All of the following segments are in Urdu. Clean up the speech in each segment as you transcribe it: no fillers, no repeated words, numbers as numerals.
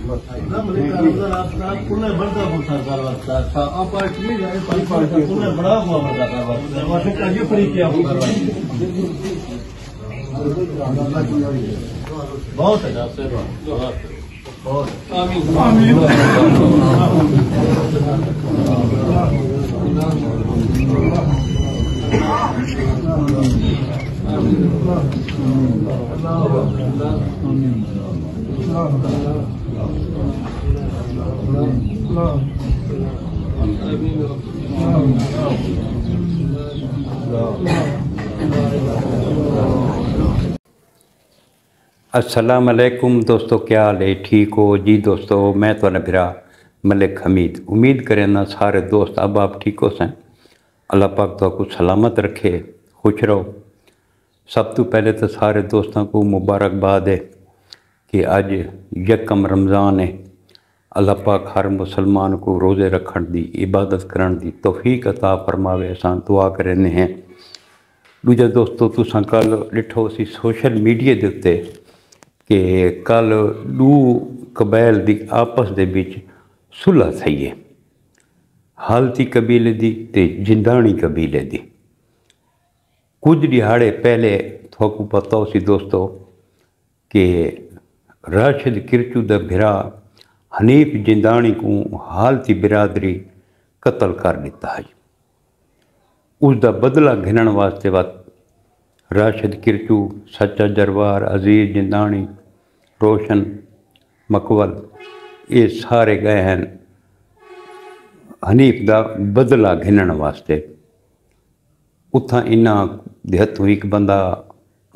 بہت ہے السلام علیکم دوستو، کیا حال ہے؟ ٹھیک ہو جی دوستو؟ میں تو بھرا ملک حمید امید کریں نا سارے دوست اب آپ ٹھیک ہو سن۔ اللہ پاک تو کو سلامت رکھے، خوش رہو۔ سب تو پہلے تو سارے دوستوں کو مبارکباد ہے کہ اج یکم رمضان ہے۔ اللہ پاک ہر مسلمان کو روزے رکھن دی، عبادت کرن دی توفیق عطا فرماوے، اساں دعا کرنے ہیں۔ دوجا دوستو تساں کل ڈٹھو سی سوشل میڈیا دے اتے کہ کل دو قبائل دی آپس دے بچ صلح تھی ہے، حالتی قبیلے دی تے جندانی قبیلے دی۔ کچھ دہاڑے پہلے تھوکو پتہ ہو سی دوستو کہ راشد کرچو دا بھرا حنیف جندانی کو حالتی برادری قتل کر دیتا ہے۔ اس دا بدلہ گھنن واسطے وقت راشد کرچو، سچا جروار، عزیز جندانی، روشن مقبل یہ سارے گئے ہیں حنیف دا بدلہ گھنن واسطے۔ اتھاں انہاں دے ہتھوں ایک بندہ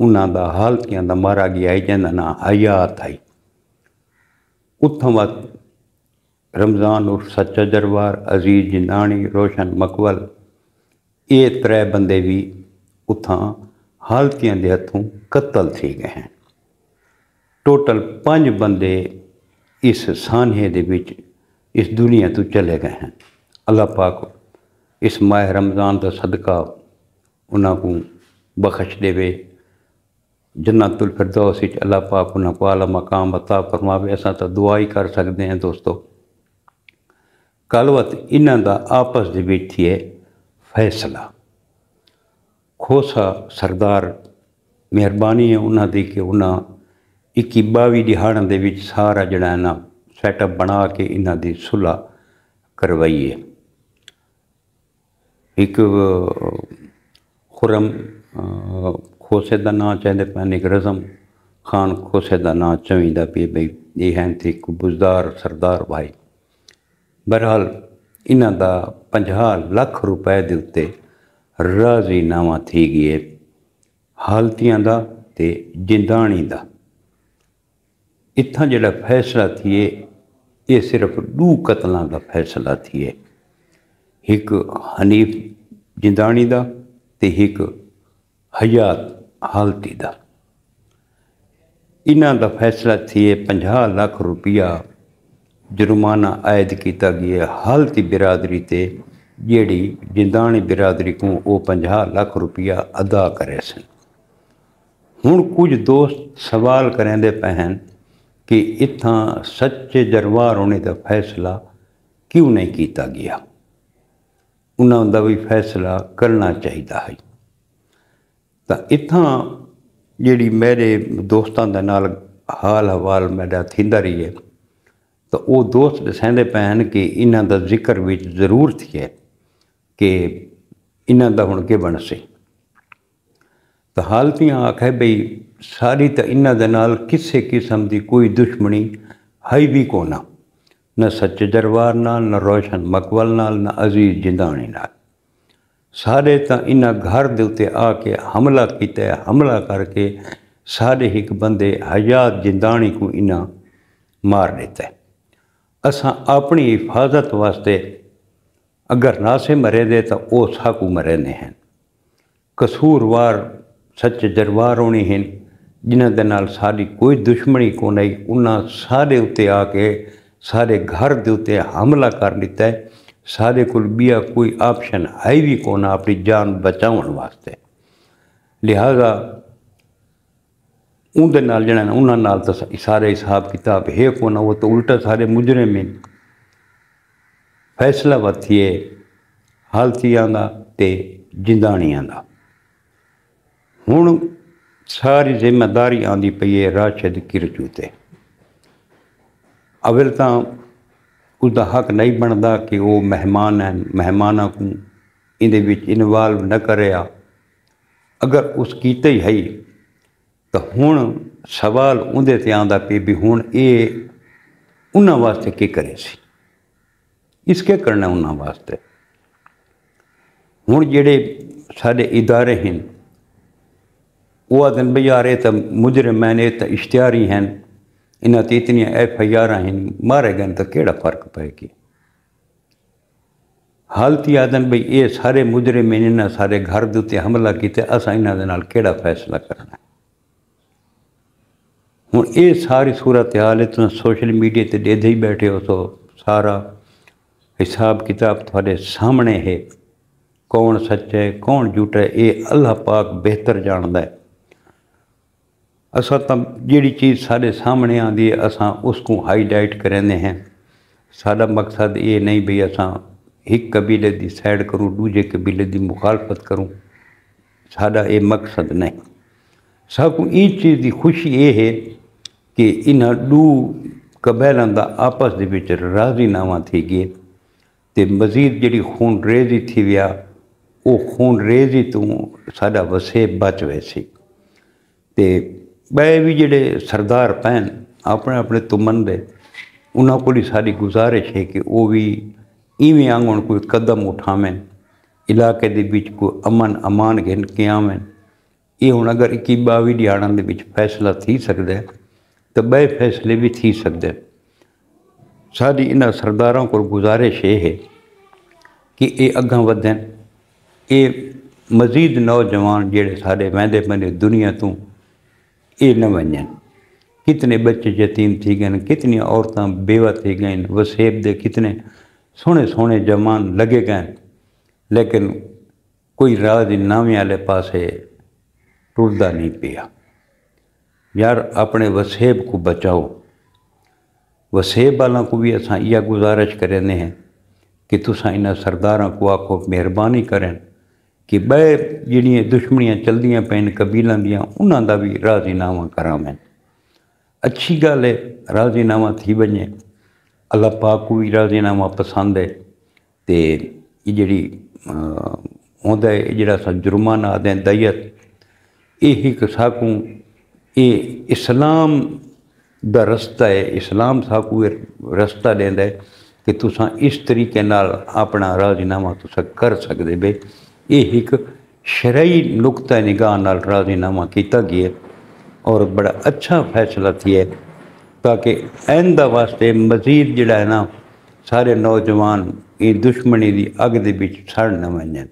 انہاں دا حالتیاں دا مارا گیا جنہاں نا حیات آئی۔ اتھاں وقت رمضان اور سچا جروار، عزیز جندانی، روشن مقبل یہ ترے بندے بھی اتھاں حالتیاں دے ہتھوں قتل تھی گئے ہیں۔ ٹوٹل 5 بندے اس سانحے دے وچ اس دنیا تو چلے گئے ہیں۔ اللہ پاک اس ماہ رمضان دا صدقہ انہاں کو بخش دے وے، جنت الفردوس وچ اللہ پاک انہاں کو اعلیٰ مقام عطا فرماوے۔ اساں تو دعا ہی کر سکتے ہیں دوستو۔ کل وقت انہاں دا آپس دے وچ تھی ہے فیصلہ۔ کھوسا سردار مہربانی ہے انہاں دی کہ انہاں 21-22 دہاڑاں دے وچ سارا جڑا ہے نا سیٹ اپ بنا کے انہاں دی صلح کروائی ہے۔ ایک خرم کھوسے دا نام چاہتے پہنے، ایک رزم خان کھوسے دا نام چویں دا پی بھئی یہ ہیں تھی کو بزدار سردار بھائی۔ بہرحال انہاں دا 50 لاکھ روپے دے اتے راضی نامہ تھی گئے حالتیاں دا تے جندانی دا۔ اتھاں جڑا فیصلہ تھیے یہ صرف 2 قتلاں دا فیصلہ تھیے، ایک حنیف جندانی دا تے ایک حیات حالتی دا۔ انہاں دا فیصلہ تھیے 50 لاکھ روپیہ جرمانہ عائد کیتا گیا حالتی برادری تے، جیڑی جندانی برادری کو وہ 50 لاکھ روپیہ ادا کرے سن۔ ہن کچھ دوست سوال کریں دے پہن کہ اتھاں سچے جروار ہونے دا فیصلہ کیوں نہیں کیتا گیا؟ انہاں دا بھی فیصلہ کرنا چاہیدا ہے۔ تا اتھاں جیڑی میرے دوستان دا نال حال حوال میرا تھیندا رہی ہے تو وہ دوست دسیندے پہن کہ انہاں دا ذکر بھی ضرور تھی ہے کہ انہاں دا ہن کے بن سے۔ تو حالتیاں آکھے بھئی ساری تا انہاں دے نال کسے قسم دی کوئی دشمنی ہے بھی کونا، نہ سچے جروار نال، نہ روشن مقبل نال، نہ عزیز جندانی نال۔ سارے تا انہاں گھر دے اتے آ کے حملہ کیتا ہے، حملہ کر کے سارے ایک بندے حیات جندانی کو انہاں مار دیتا ہے۔ اساں اپنی حفاظت واسطے اگر ناسے مرے دے تو او ساکو مرے نے ہیں۔ قصوروار سچے جروار ہونی ہیں جنہاں دے نال ساری کوئی دشمنی کو نہیں، انہاں سارے اتے آ کے سارے گھر دے اتے حملہ کر لیتا ہے۔ سارے کل بیا کوئی آپشن ہے بھی کونا اپنی جان بچاؤن واسطے۔ لہذا اندر نال جڑا نا انہاں نال تو سارے حساب کتاب ہے کونا، وہ تو الٹا سارے مجرم ہیں۔ فیصلہ وتھیے حالتیاں دا تے جندانیاں دا۔ ہن ساری ذمہ داری آندی پئی ہے راشد کرچو تے۔ اول تاں اس دا حق نہیں بندا کہ وہ مہمان ہیں، مہماناں کو اندے وچ انوالو نہ کریا۔ اگر اس کیتے ہی ہے تو ہن سوال اندے تے آندا پئی بھی ہن اے انہاں واسطے کی کرے سی، اس کے کرنا انہاں واسطے۔ ہن جڑے سارے ادارے ہیں وہ آدھن بھئی یار یہ تو مجرم ہیں، یہ تو اشتہاری ہیں، انہاں تے اتنی FIR ہیں، مارے گئے تو کیڑا فرق پائے گی؟ حالتی آدھن بھئی یہ سارے مجرم ہیں، انہاں سارے گھر دے تے حملہ کیتے، اساں انہاں دے نال کیڑا فیصلہ کرنا ہے؟ ہن یہ ساری صورتحال ہے، تساں سوشل میڈیا تے ڈیدھے ہی بیٹھے ہو تو سارا حساب کتاب تھوڑے سامنے ہے، کون سچ ہے کون جھوٹا ہے یہ اللہ پاک بہتر جاندا ہے۔ اساں تو جیڑی چیز سارے سامنے آندی ہے اساں اس کو ہائی لائٹ کرنے ہیں۔ سارا مقصد یہ نہیں بھی اساں ایک قبیلے دی سائڈ کروں دوجے قبیلے دی مخالفت کروں، سارا یہ مقصد نہیں۔ سب کو این چیز دی خوشی یہ ہے کہ انہاں دو قبیلاں دا آپس دے وچ راضی نامہ تھی گئے تے مزید جڑی خون ریزی تھی ویا وہ خون ریزی تو ساڈا وسیب بچ ویسی۔ تے بے بھی جڑے سردار پین اپنے اپنے تمن دے انہاں کو لی ساری گزارش ہے کہ وہ بھی ایویں آنگن کوئی قدم اٹھاویں، علاقے دے وچ کوئی امن امان گھن کے آویں۔ یہ ہن اگر 21-22 دیہاڑاں دے وچ فیصلہ تھی سکدا ہے تو بے فیصلے بھی تھی سکدے۔ ساری انہاں سرداراں کو گزارش یہ ہے کہ یہ اگاں ودھن، یہ مزید نوجوان جڑے سارے ویندے بنے دنیا تو یہ نہ ونجن۔ کتنے بچے یتیم تھی گئے، کتنی عورتاں بیوہ تھی گئیں، وسیب دے کتنے سونے سونے جوان لگے گئے، لیکن کوئی راضی نامی والے پاسے ٹردا نہیں پیا۔ یار اپنے وسیب کو بچاؤ۔ وسیب والاں کو بھی اساں یہ گزارش کرنے ہیں کہ تساں انہاں سرداراں کو آکھو مہربانی کریں کہ بے جڑیاں دشمنیاں چلدیاں پین قبیلاں دیاں انہاں دا بھی راضی نامہ کراویں۔ اچھی گل ہے راضی نامہ تھی بنے، اللہ پاک کو بھی راضی نامہ پسند ہے۔ تے یہ جڑی ہوندا ہے جڑا سا جرمانہ آدھیں دیت، یہ ایک ساکوں یہ اسلام دا رستہ ہے، اسلام ساکوں رستہ دیندا ہے کہ تساں اس طریقے نال اپنا راضی نامہ تساں کر سکدے بے۔ یہ ایک شرعی نقطہ نگاہ نال راضی نامہ کیتا گیا اور بڑا اچھا فیصلہ تھی ہے تاکہ آئندہ واسطے مزید جڑا ہے نا سارے نوجوان یہ دشمنی دی اگ دے وچ سڑ نہ ونجن۔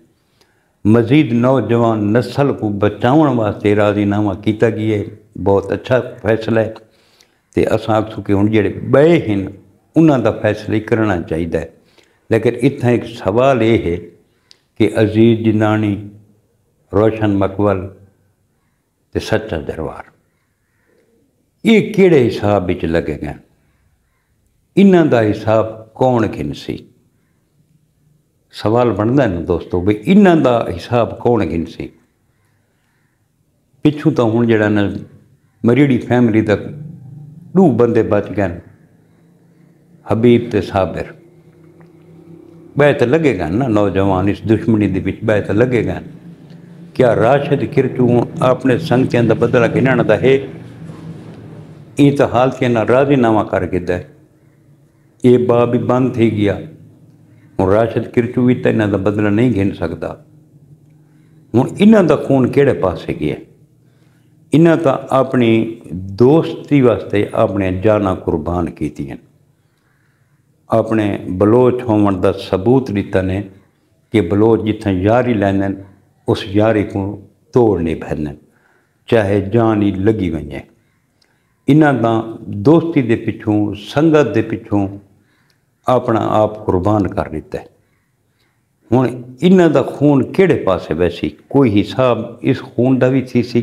مزید نوجوان نسل کو بچاؤن واسطے راضی نامہ کیتا گیا ہے، بہت اچھا فیصلہ ہے۔ تے اساں آکھوں کہ ہن جڑے بے ہیں انہاں دا فیصلہ کرنا چاہیے، لیکن اتنا ایک سوال یہ ہے کہ عزیز جندانی، روشن مقبل تے سچا دربار یہ کیڑے حساب وچ لگے گئے؟ انہاں دا حساب کون گھنسی؟ سوال بندا ہے نا دوستو بھئی انہاں دا حساب کون گھنسی؟ پچھوں تو ہن جڑا نا مریڑی فیملی دا 2 بندے بچ گئے، حبیب تے صابر۔ بے تو لگے گئے نا نوجوان اس دشمنی دے وچ بے تو لگے گئے۔ کیا راشد کرچو اپنے سنگتیاں دا بدلہ گھنن دا ہے؟ یہ تو حالتیاں نال راضی نامہ کر کے دے، یہ باب بھی بند تھی گیا۔ ہن راشد کرچو بھی تو انہاں دا بدلہ نہیں گھن سکدا۔ ہن انہاں دا خون کیڑے پاسے گیا؟ انہاں تا اپنی دوستی واسطے اپنے جاناں قربان کیتی ہیں، اپنے بلوچ ہون دا ثبوت دیتا نے کہ بلوچ جتھاں یاری لیندن اس یاری کو توڑ نہیں بھرنے، چاہے جان ہی لگی ونجے۔ انہاں دا دوستی دے پچھوں سنگت دے پچھوں اپنا آپ قربان کر دیتا ہے۔ ہن انہاں دا خون کیڑے پاسے ویسی؟ کوئی حساب اس خون دا بھی تھی سی؟